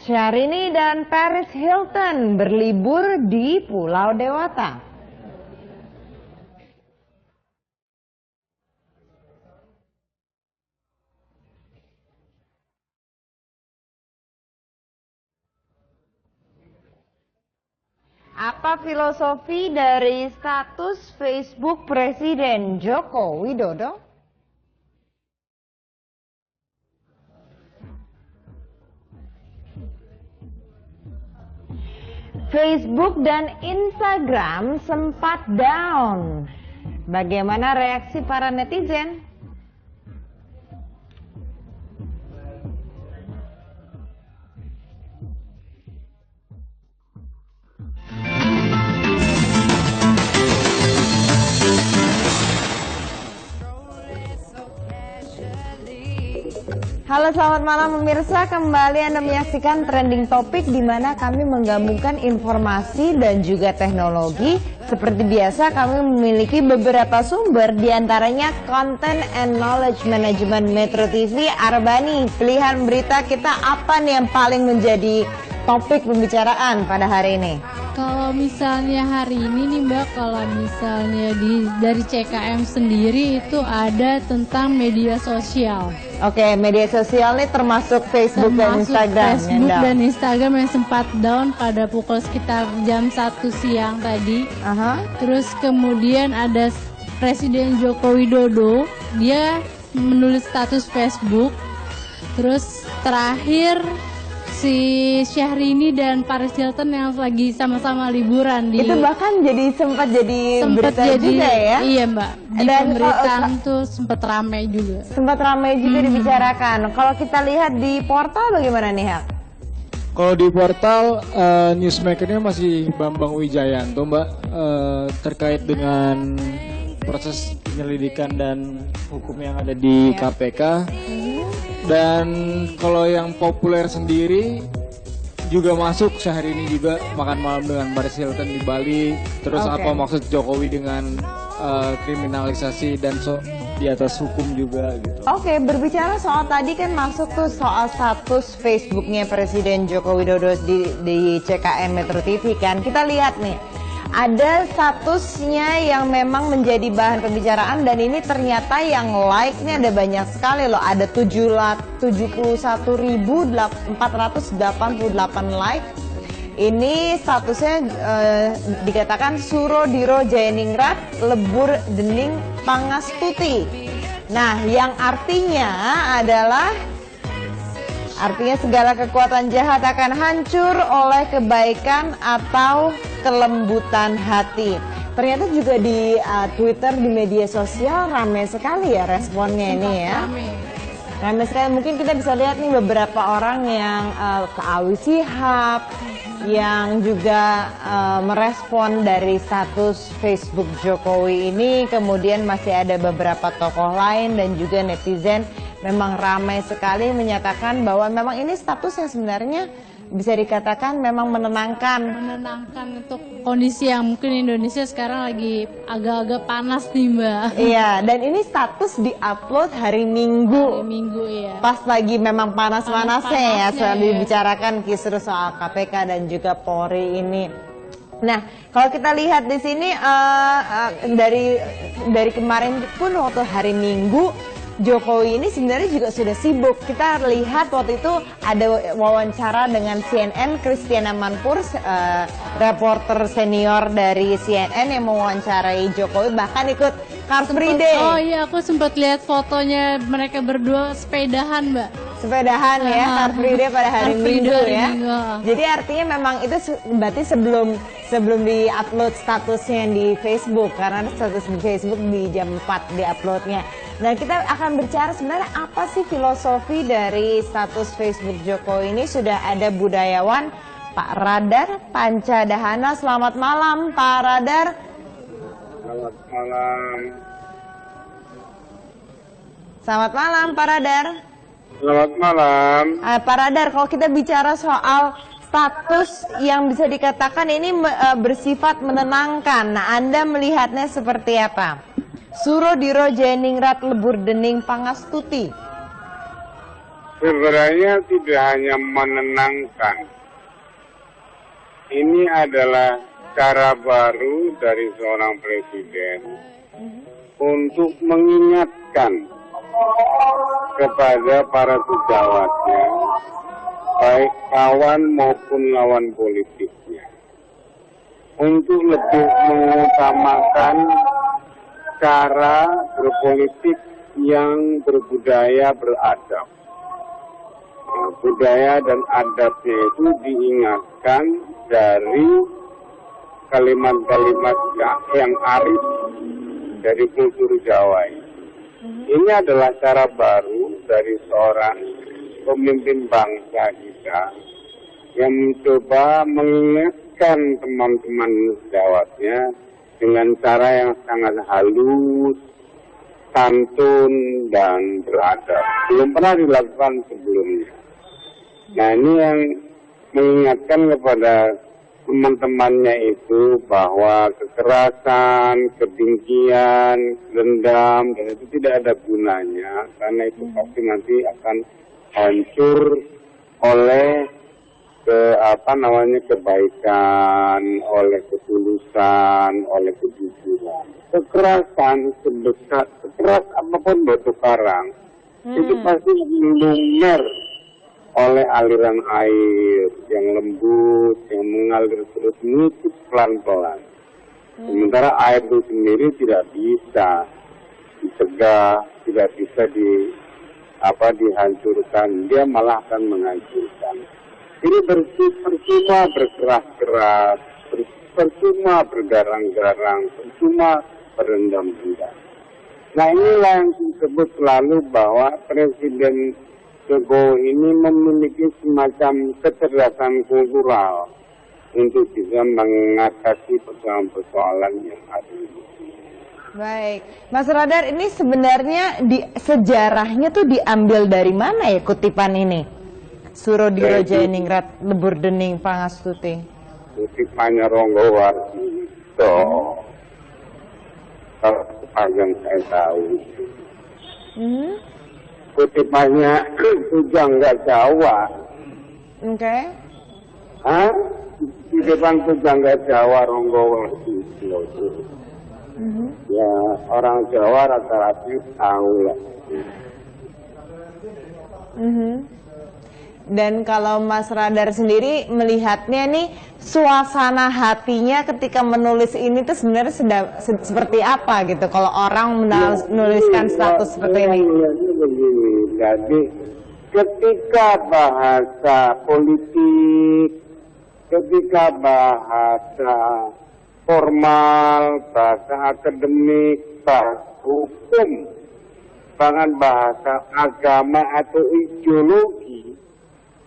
Syahrini dan Paris Hilton berlibur di Pulau Dewata. Apa filosofi dari status Facebook Presiden Joko Widodo? Facebook dan Instagram sempat down. Bagaimana reaksi para netizen? Halo, selamat malam pemirsa, kembali Anda menyaksikan Trending Topic di mana kami menggabungkan informasi dan juga teknologi. Seperti biasa kami memiliki beberapa sumber, diantaranya Content and Knowledge Management Metro TV. Arbani, pilihan berita kita apa nih yang paling menjadi topik pembicaraan pada hari ini? Kalau misalnya hari ini nih Mbak, kalau misalnya dari CKM sendiri itu ada tentang media sosial. Oke, media sosial ini termasuk Facebook dan Instagram. Facebook dan Instagram yang sempat down pada pukul sekitar jam 1 siang tadi. Terus kemudian ada Presiden Joko Widodo, dia menulis status Facebook. Terus terakhir si Syahrini dan Paris Hilton yang lagi sama-sama liburan di itu bahkan sempat jadi berita juga ya. Iya Mbak, di dan pemberitaan tuh sempat ramai juga. Sempat ramai juga dibicarakan. Kalau kita lihat di portal bagaimana nih Hak? Kalau di portal newsmakernya masih Bambang Wijayanto Mbak, terkait dengan proses penyelidikan dan hukum yang ada di KPK. Dan kalau yang populer sendiri juga masuk Syahrini juga makan malam dengan Paris Hilton di Bali. Terus apa maksud Jokowi dengan kriminalisasi dan di atas hukum juga gitu. Oke, berbicara soal tadi kan masuk tuh soal status Facebooknya Presiden Joko Widodo di CKM Metro TV kan. Kita lihat nih, ada statusnya yang memang menjadi bahan pembicaraan dan ini ternyata yang like-nya ada banyak sekali loh. Ada 71.488 like. Ini statusnya dikatakan Suro Diro Jayaningrat Lebur Dening Pangastuti. Nah, yang artinya segala kekuatan jahat akan hancur oleh kebaikan atau kelembutan hati. Ternyata juga di Twitter, di media sosial ramai sekali ya responnya ini ya. Ramai sekali. Mungkin kita bisa lihat nih beberapa orang yang ke Awi Shihab yang juga merespon dari status Facebook Jokowi ini. Kemudian masih ada beberapa tokoh lain dan juga netizen memang ramai sekali menyatakan bahwa memang ini status yang sebenarnya bisa dikatakan memang menenangkan untuk kondisi yang mungkin Indonesia sekarang lagi agak-agak panas nih Mbak. Iya, dan ini status diupload hari Minggu. Hari Minggu ya. Pas lagi memang panas-panasnya ya, soal dibicarakan kisru soal KPK dan juga Polri ini. Nah, kalau kita lihat di sini dari kemarin pun waktu hari Minggu Jokowi ini sebenarnya juga sudah sibuk. Kita lihat waktu itu ada wawancara dengan CNN, Christiana Manpur, reporter senior dari CNN yang mewawancarai Jokowi, bahkan ikut Car Free Day. Oh iya, aku sempat lihat fotonya mereka berdua sepedahan Mbak. Sepedahan ya, Car Free Day pada hari Minggu ya. Jadi artinya memang itu berarti sebelum di-upload statusnya di Facebook, karena status di Facebook di jam 4 di-uploadnya. Nah, kita akan bicara sebenarnya apa sih filosofi dari status Facebook Jokowi ini. Sudah ada budayawan Pak Radar Pancadahana. Selamat malam Pak Radar. Selamat malam. Selamat malam Pak Radar. Selamat malam. Pak Radar, kalau kita bicara soal status yang bisa dikatakan ini bersifat menenangkan, nah Anda melihatnya seperti apa? Suro Diro Jayaningrat Lebur Dening Pangastuti. sebenarnya tidak hanya menenangkan. Ini adalah cara baru dari seorang presiden untuk mengingatkan kepada para sejawatnya, baik kawan maupun lawan politiknya, untuk lebih mengutamakan cara berpolitik yang berbudaya, beradab. Budaya dan adabnya itu diingatkan dari kalimat-kalimat yang arif dari kultur Jawa ini. Ini adalah cara baru dari seorang pemimpin bangsa kita yang mencoba mengingatkan teman-teman sejawatnya dengan cara yang sangat halus, santun, dan beradab. Belum pernah dilakukan sebelumnya. Nah, ini yang mengingatkan kepada teman-temannya itu bahwa kekerasan, kedengkian, dendam, dan itu tidak ada gunanya, karena itu pasti nanti akan hancur oleh kebaikan, oleh ketulusan, oleh kejujuran. Kekerasan sekeras apapun batu karang, itu pasti lumer oleh aliran air yang lembut, yang mengalir terus menutup pelan-pelan. Sementara air itu sendiri tidak bisa dicegah, tidak bisa dihancurkan, dia malah akan menghancurkan. Jadi percuma berkeras-keras, percuma bergarang-garang, percuma berendam-endam. Nah, inilah yang disebut selalu bahwa Presiden Jokowi ini memiliki semacam kecerdasan kultural untuk bisa mengatasi persoalan-persoalan yang ada. Baik, Mas Radar, ini sebenarnya sejarahnya tuh diambil dari mana ya kutipan ini? Surodiro Jayaningrat Lebur Dening Pangastuti. Kutipannya Ronggowardi. Kalau sepanjang saya tahu. Kutipannya Pujangga Jawa. Oke. Kutipan Pujangga Jawa Ronggowardi. Ya, orang Jawa rata-rata tahu lah. Dan kalau Mas Radar sendiri melihatnya nih, suasana hatinya ketika menulis ini tuh sebenarnya seperti apa gitu? Kalau orang menuliskan status seperti ini. Jadi ketika bahasa politik, ketika bahasa formal, bahasa akademik, bahasa hukum, bahkan bahasa agama atau ideologi,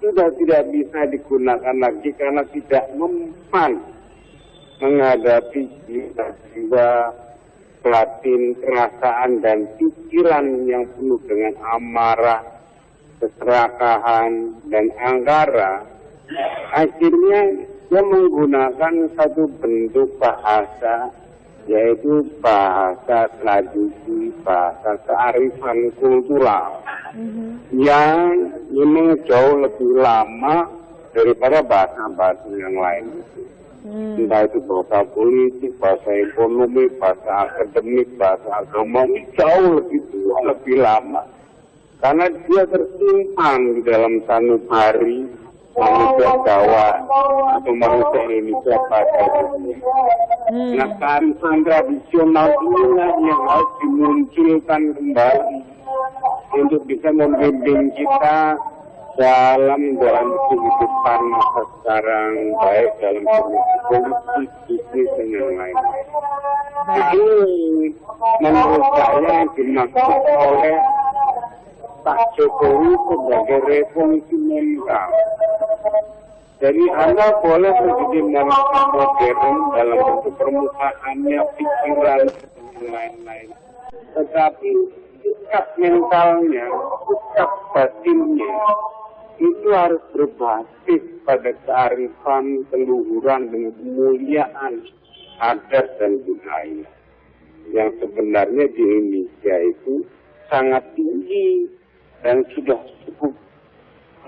sudah tidak bisa digunakan lagi karena tidak mempan menghadapi jiwa, batin, perasaan, dan pikiran yang penuh dengan amarah, keserakahan, dan angkara. Akhirnya dia menggunakan satu bentuk bahasa, yaitu bahasa tradisi, bahasa kearifan kultural yang memang jauh lebih lama daripada bahasa-bahasa yang lain. Entah itu bahasa politik, bahasa ekonomi, bahasa akademik, bahasa agama, ini jauh lebih tua, lebih lama. Karena dia tersimpan di dalam sanubari manusia Jawa atau manusia Indonesia pada dunia. Nah, kearifan tradisional inilah yang harus dimunculkan kembali untuk bisa membimbing kita dalam kehidupan masa sekarang, baik dalam politik, bisnis, dan yang lain. Ini menurut saya yang dimaksud oleh Pak Jokowi sebagai revolusi mental. Jadi Anda boleh menjadi manusia modern dalam bentuk permukaannya, pikiran, dan lain-lain. Tetapi sikap mentalnya, sikap batinnya, itu harus berbasis pada kearifan, keluhuran, dan kemuliaan adat dan budaya. Yang sebenarnya di Indonesia itu sangat tinggi dan sudah cukup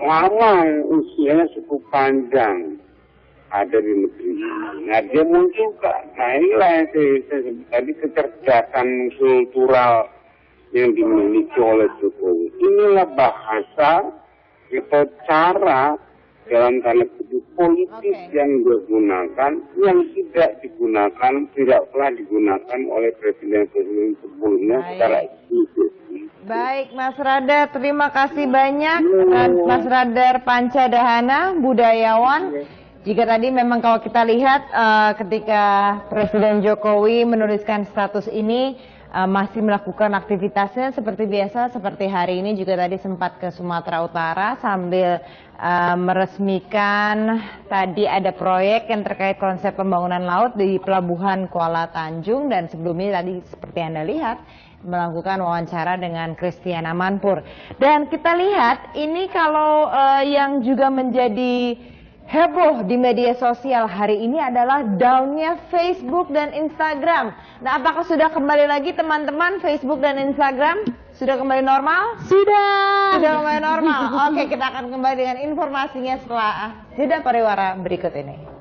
lama, usianya cukup panjang ada di negeri ini. Nah, dia munculkan. Nah, inilah yang saya sebut tadi, kecerdasan kultural yang dimiliki oleh Jokowi. Inilah bahasa atau cara dalam tanda kutip politik yang digunakan, yang tidak pernah digunakan oleh presiden-presiden sebelumnya secara eksklusif. Baik, Mas Radar, terima kasih banyak. Mas Radar Panca Dahana, budayawan. Jika tadi memang kalau kita lihat ketika Presiden Jokowi menuliskan status ini, masih melakukan aktivitasnya seperti biasa, seperti hari ini juga tadi sempat ke Sumatera Utara sambil meresmikan tadi ada proyek yang terkait konsep pembangunan laut di Pelabuhan Kuala Tanjung, dan sebelumnya tadi seperti Anda lihat melakukan wawancara dengan Kristiana Manpur. Dan kita lihat ini kalau yang juga menjadi heboh di media sosial hari ini adalah down-nya Facebook dan Instagram. Nah, apakah sudah kembali lagi teman-teman Facebook dan Instagram? Sudah kembali normal? Sudah kembali normal. Oke, kita akan kembali dengan informasinya setelah jeda pariwara berikut ini.